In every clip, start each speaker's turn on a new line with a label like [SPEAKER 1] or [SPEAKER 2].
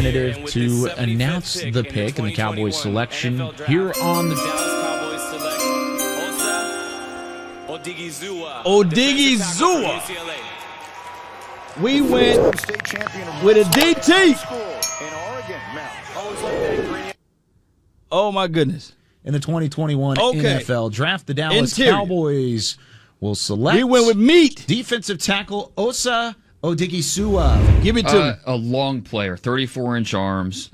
[SPEAKER 1] representative to announce the pick and the Cowboys selection here on the
[SPEAKER 2] Dallas Cowboys select Osa
[SPEAKER 3] Odighizuwa. We went with a DT. Oh, my goodness.
[SPEAKER 1] in the 2021
[SPEAKER 3] Okay.
[SPEAKER 1] NFL Draft. The Dallas
[SPEAKER 3] Interior.
[SPEAKER 1] Cowboys will select.
[SPEAKER 3] We went with meat.
[SPEAKER 1] Defensive tackle Osa Odighizuwa.
[SPEAKER 3] Give it to me.
[SPEAKER 4] A long player, 34-inch arms.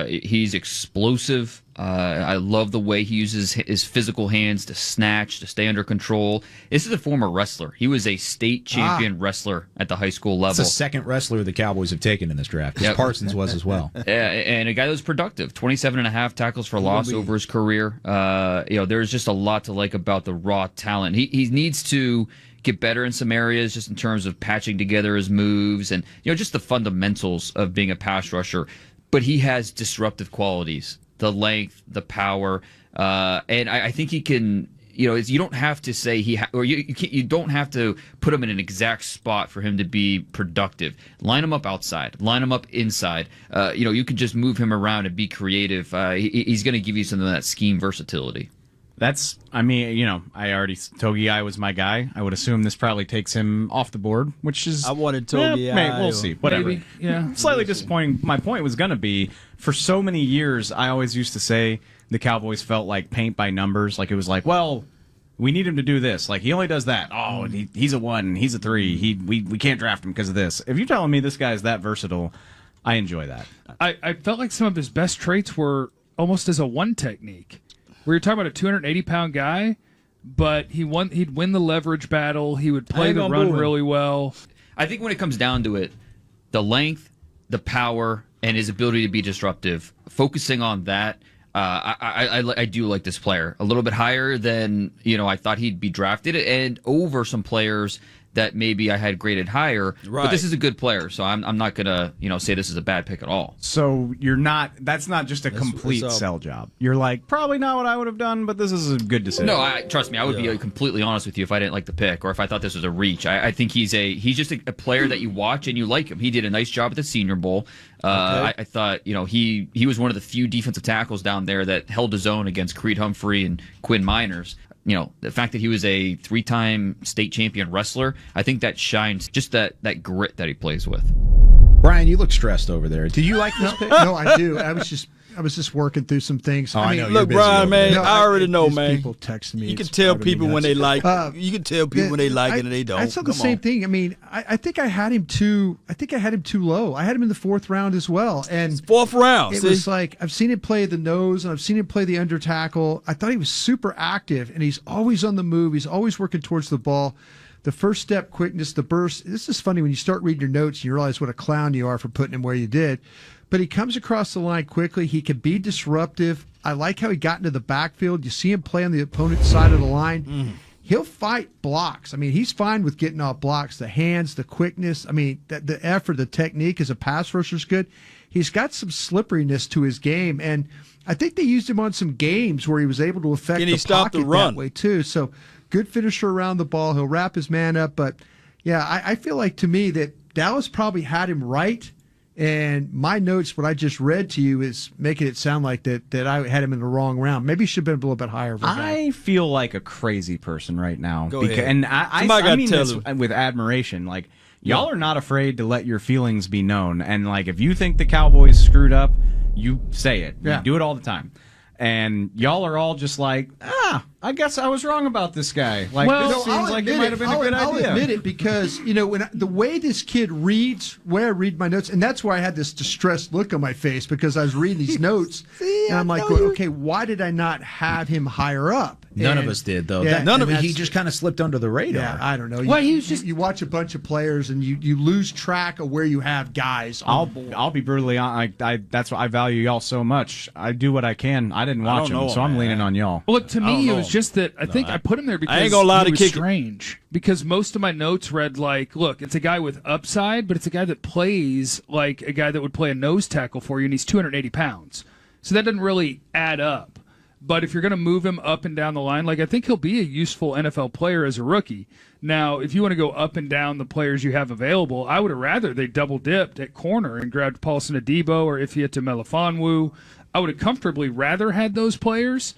[SPEAKER 4] He's explosive. I love the way he uses his physical hands to snatch, to stay under control. This is a former wrestler. He was a state champion wrestler at the high school level.
[SPEAKER 1] That's the second wrestler the Cowboys have taken in this draft. 'Cause Parsons was as well.
[SPEAKER 4] And a guy that was productive. 27.5 tackles for loss over his career. There's just a lot to like about the raw talent. He needs to get better in some areas, just in terms of patching together his moves and just the fundamentals of being a pass rusher. But he has disruptive qualities. The length, the power, and I think he can. You don't have to say you don't have to put him in an exact spot for him to be productive. Line him up outside, line him up inside. You can just move him around and be creative. He's going to give you some of that scheme versatility.
[SPEAKER 5] I already Togi was my guy. I would assume this probably takes him off the board, which is
[SPEAKER 3] I wanted Togi.
[SPEAKER 5] we'll see. Whatever.
[SPEAKER 6] Maybe, yeah.
[SPEAKER 5] Slightly disappointing. My point was going to be, for so many years, I always used to say the Cowboys felt like paint by numbers. Like it was like, well, we need him to do this. Like he only does that. Oh, he's a 1. He's a 3. We can't draft him because of this. If you're telling me this guy is that versatile, I enjoy that.
[SPEAKER 6] I felt like some of his best traits were almost as a 1 technique. We were talking about a 280-pound guy, but he'd win the leverage battle. He would play the run really well.
[SPEAKER 4] I think when it comes down to it, the length, the power, and his ability to be disruptive, focusing on that, I do like this player. A little bit higher than I thought he'd be drafted, and over some players that maybe I had graded higher.
[SPEAKER 3] Right.
[SPEAKER 4] But this is a good player, so I'm not gonna say this is a bad pick at all.
[SPEAKER 5] So that's not just a complete sell job. You're like, probably not what I would have done, but this is a good decision.
[SPEAKER 4] No, trust me, I would be completely honest with you if I didn't like the pick or if I thought this was a reach. I think he's just a player that you watch and you like him. He did a nice job at the Senior Bowl. I thought he was one of the few defensive tackles down there that held his own against Creed Humphrey and Quinn Miners. The fact that he was a 3-time state champion wrestler, I think that shines just that grit that he plays with.
[SPEAKER 1] Brian, you look stressed over there. Do you like this pick?
[SPEAKER 7] No, I do. I was just working through some things.
[SPEAKER 1] I know.
[SPEAKER 3] Look, Brian, man, I already know,
[SPEAKER 7] these
[SPEAKER 3] man.
[SPEAKER 7] People text me.
[SPEAKER 3] You can tell people when they like. You can tell people when they like it and they don't.
[SPEAKER 7] I saw the same thing. I mean, I think I had him too. I think I had him too low. I had him in the 4th round as well. And
[SPEAKER 3] 4th round.
[SPEAKER 7] It was like I've seen him play the nose and I've seen him play the under tackle. I thought he was super active and he's always on the move. He's always working towards the ball. The first step quickness, the burst. This is funny when you start reading your notes and you realize what a clown you are for putting him where you did. But he comes across the line quickly. He can be disruptive. I like how he got into the backfield. You see him play on the opponent's side of the line. He'll fight blocks. I mean, he's fine with getting off blocks. The hands, the quickness. I mean, the effort, the technique as a pass rusher is good. He's got some slipperiness to his game. And I think they used him on some games where he was able to affect the pocket that way, too. So good finisher around the ball. He'll wrap his man up. But, yeah, I feel like to me that Dallas probably had him right. And my notes, what I just read to you, is making it sound like that I had him in the wrong round. Maybe he should have been a little bit higher.
[SPEAKER 5] I feel like a crazy person right now.
[SPEAKER 3] Go ahead.
[SPEAKER 5] And I mean this with admiration. Like, y'all are not afraid to let your feelings be known. And, like, if you think the Cowboys screwed up, you say it. You do it all the time. And y'all are all just like, I guess I was wrong about this guy. Like, this seems like it might have been a good idea.
[SPEAKER 7] I'll admit it because, when the way this kid reads, where I read my notes, and that's why I had this distressed look on my face because I was reading these notes, and I'm like, okay, why did I not have him higher up?
[SPEAKER 1] None of us did, though. He just kind of slipped under the radar.
[SPEAKER 7] Yeah, I don't know.
[SPEAKER 6] You
[SPEAKER 7] watch a bunch of players and you lose track of where you have guys.
[SPEAKER 5] I'll be brutally honest. That's why I value y'all so much. I do what I can. I didn't watch him, so I'm leaning on y'all.
[SPEAKER 6] Well, look, to me, it was just that I think I put him there because
[SPEAKER 3] I ain't gonna lie
[SPEAKER 6] he
[SPEAKER 3] to
[SPEAKER 6] was
[SPEAKER 3] kick
[SPEAKER 6] strange. Because most of my notes read like, look, it's a guy with upside, but it's a guy that plays like a guy that would play a nose tackle for you, and he's 280 pounds. So that doesn't really add up. But if you're going to move him up and down the line, like I think he'll be a useful NFL player as a rookie. Now, if you want to go up and down the players you have available, I would have rather they double dipped at corner and grabbed Paulson Adebo or Ifeatu Melifonwu. I would have comfortably rather had those players.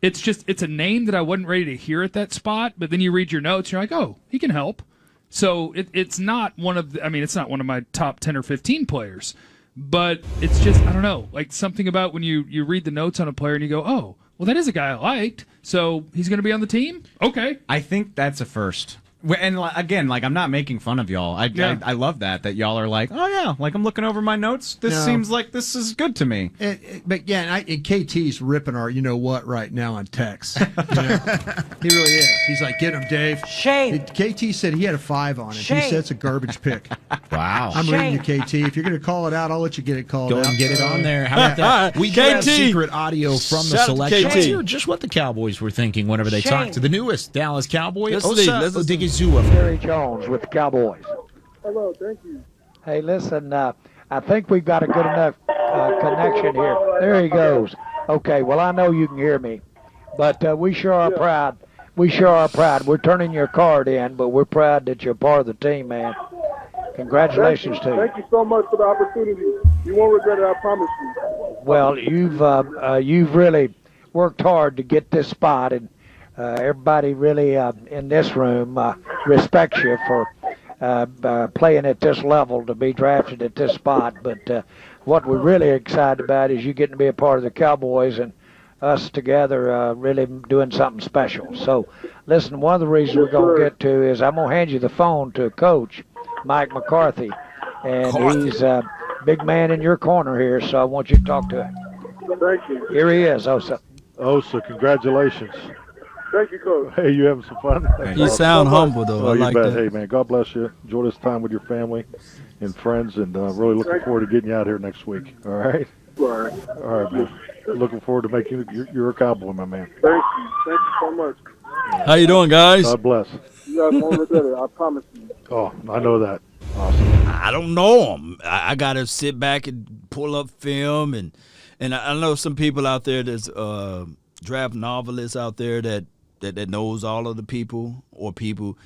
[SPEAKER 6] It's a name that I wasn't ready to hear at that spot. But then you read your notes, you're like, oh, he can help. So it's not one of it's not one of my top 10 or 15 players. But it's just, I don't know, like something about when you read the notes on a player and you go, oh, well, that is a guy I liked, so he's going to be on the team? Okay.
[SPEAKER 5] I think that's a first. And again, like I'm not making fun of y'all. I love that y'all are like, oh yeah, like I'm looking over my notes. This seems like this is good to me.
[SPEAKER 7] But yeah, and KT's ripping our you know what right now on text. He really is. He's like, get him, Dave.
[SPEAKER 2] Shame.
[SPEAKER 7] KT said he had a 5 on it.
[SPEAKER 2] Shame.
[SPEAKER 7] He said it's a garbage pick.
[SPEAKER 1] Wow.
[SPEAKER 7] I'm reading you, KT. If you're going to call it out, I'll let you get it called
[SPEAKER 1] Go
[SPEAKER 7] out.
[SPEAKER 1] and get it on there. How about that? We do have secret audio from the
[SPEAKER 3] Shout out to
[SPEAKER 1] selection.
[SPEAKER 3] KT.
[SPEAKER 1] Let's hear just what the Cowboys were thinking whenever they talked to the newest Dallas Cowboy,
[SPEAKER 3] Let's
[SPEAKER 1] Osa
[SPEAKER 3] see. Let's listen.
[SPEAKER 1] Odighizuwa.
[SPEAKER 8] Terry Jones with the Cowboys.
[SPEAKER 9] Hello, thank you.
[SPEAKER 8] Hey, listen, I think we've got a good enough connection here. There he goes. Okay, well, I know you can hear me, but we sure are proud. We sure are proud. We're turning your card in, but we're proud that you're part of the team, man. Congratulations to you.
[SPEAKER 9] Thank you so much for the opportunity. You won't regret it, I promise you.
[SPEAKER 8] Well, you've really worked hard to get this spot, and everybody really in this room respects you for playing at this level to be drafted at this spot. But what we're really excited about is you getting to be a part of the Cowboys and us together really doing something special. So, listen, one of the reasons we're going to get to is I'm going to hand you the phone to Coach Mike McCarthy, and he's a big man in your corner here, so I want you to talk to him.
[SPEAKER 9] Thank you.
[SPEAKER 8] Here he is, Osa.
[SPEAKER 9] Osa, congratulations. Thank you, Coach.
[SPEAKER 10] Hey, you having some fun?
[SPEAKER 3] You sound humble, though. I
[SPEAKER 10] you
[SPEAKER 3] like
[SPEAKER 10] bet.
[SPEAKER 3] that.
[SPEAKER 10] Hey, man, God bless you. Enjoy this time with your family and friends, and really looking forward to getting you out here next week. All right?
[SPEAKER 9] All right.
[SPEAKER 10] All right, man. Looking forward to making you. You're a Cowboy, my man.
[SPEAKER 9] Thank you. Thank you so much.
[SPEAKER 3] How you doing, guys?
[SPEAKER 10] God bless.
[SPEAKER 9] You guys won't regret it, I promise you.
[SPEAKER 10] Oh, I know that. Awesome.
[SPEAKER 3] I don't know him. I got to sit back and pull up film, and I know some people out there that's draft novelists out there that knows all of the people, or people.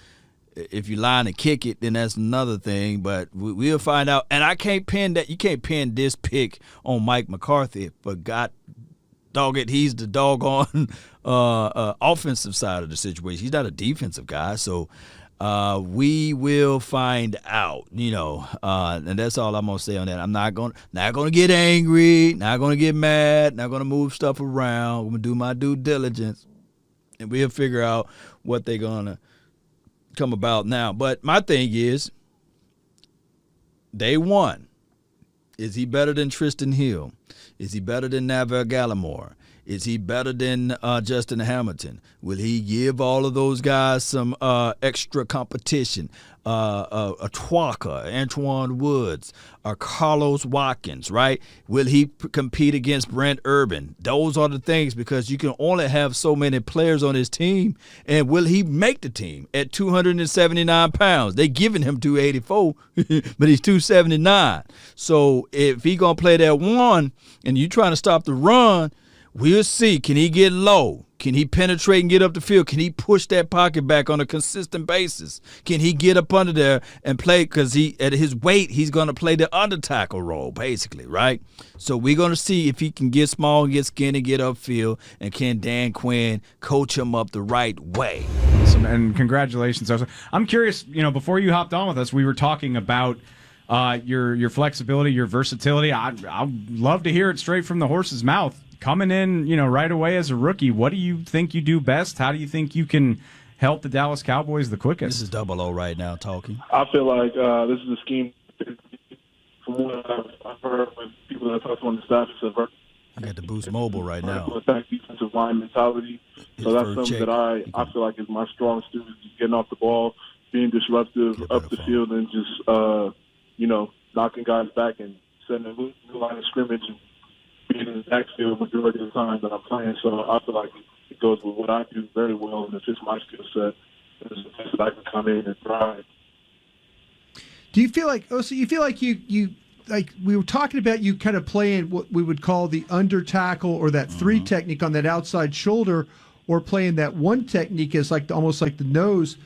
[SPEAKER 3] If you line to kick it, then that's another thing. But we'll find out. And I can't pin that. You can't pin this pick on Mike McCarthy. But God, dog it, he's the doggone offensive side of the situation. He's not a defensive guy. So we will find out. And that's all I'm gonna say on that. I'm not gonna get angry. Not gonna get mad. Not gonna move stuff around. I'm gonna do my due diligence, and we'll figure out what they're gonna come about now. But my thing is, day one, is he better than Trysten Hill? Is he better than Neville Gallimore? Is he better than Justin Hamilton? Will he give all of those guys some extra competition? A Antwaun Woods, or Carlos Watkins, right? Will he compete against Brent Urban? Those are the things, because you can only have so many players on his team. And will he make the team at 279 pounds? They giving him 284, but he's 279. So if he going to play that one and you trying to stop the run, we'll see. Can he get low? Can he penetrate and get up the field? Can he push that pocket back on a consistent basis? Can he get up under there and play? Because at his weight, he's going to play the under tackle role, basically, right? So we're going to see if he can get small and get skinny, get upfield, and can Dan Quinn coach him up the right way.
[SPEAKER 5] Awesome, and congratulations. I'm curious, before you hopped on with us, we were talking about your flexibility, your versatility. I'd love to hear it straight from the horse's mouth. Coming in, right away as a rookie, what do you think you do best? How do you think you can help the Dallas Cowboys the quickest?
[SPEAKER 3] This is Double O right now talking.
[SPEAKER 9] I feel like this is a scheme. From what I've heard with people that I talk to on the staff, it's a
[SPEAKER 3] I got the Boost Mobile right now.
[SPEAKER 9] Attack defensive line mentality. So that's something that I feel like is my strong suit, is just getting off the ball, being disruptive up the field, and just knocking guys back and setting a new line of scrimmage and being in the backfield majority of the time that I'm playing. So I feel like it goes with what I do very well, and it fits my skill set. It's a place that I can come in and thrive.
[SPEAKER 7] Do you feel like, you like we were talking about you kind of playing what we would call the under tackle or that 3 technique on that outside shoulder, or playing that 1 technique as like almost like the nose.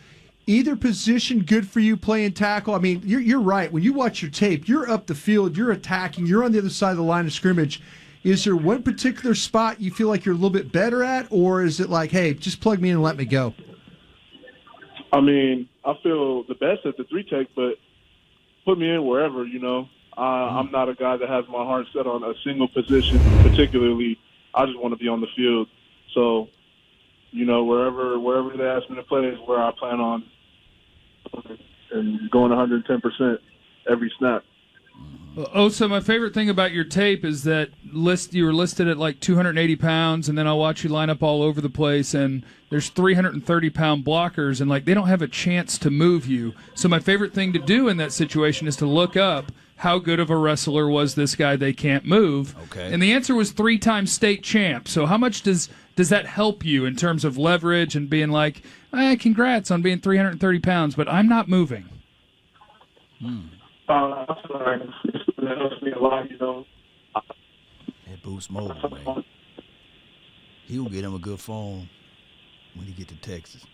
[SPEAKER 7] Either position good for you playing tackle? I mean, you're right. When you watch your tape, you're up the field, you're attacking, you're on the other side of the line of scrimmage. Is there one particular spot you feel like you're a little bit better at, or is it like, hey, just plug me in and let me go?
[SPEAKER 9] I mean, I feel the best at the 3 tech, but put me in wherever, I'm not a guy that has my heart set on a single position particularly. I just want to be on the field. So, wherever they ask me to play is where I plan on and going 110% every snap.
[SPEAKER 6] Osa, my favorite thing about your tape is that you were listed at like 280 pounds, and then I'll watch you line up all over the place, and there's 330-pound blockers, and like they don't have a chance to move you. So my favorite thing to do in that situation is to look up how good of a wrestler was this guy they can't move.
[SPEAKER 3] Okay.
[SPEAKER 6] And the answer was 3-time state champ. So how much does that help you in terms of leverage and being like, congrats on being 330 pounds, but I'm not moving?
[SPEAKER 9] That helps me a lot,
[SPEAKER 3] That boosts mobile, man. He'll get him a good phone when he get to Texas.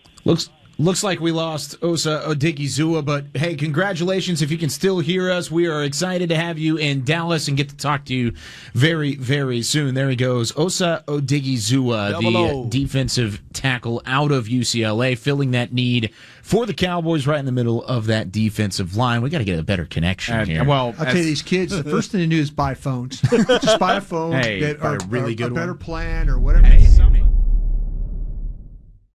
[SPEAKER 2] Looks like we lost Osa Odighizuwa, but hey, congratulations if you can still hear us. We are excited to have you in Dallas and get to talk to you very, very soon. There he goes, Osa Odighizuwa, the defensive tackle out of UCLA, filling that need for the Cowboys right in the middle of that defensive line. We got to get a better connection here.
[SPEAKER 7] Well, I'll tell you, these kids, the first thing they do is buy phones. Just buy a phone that are
[SPEAKER 2] a really good
[SPEAKER 7] a better
[SPEAKER 2] one.
[SPEAKER 7] plan or whatever.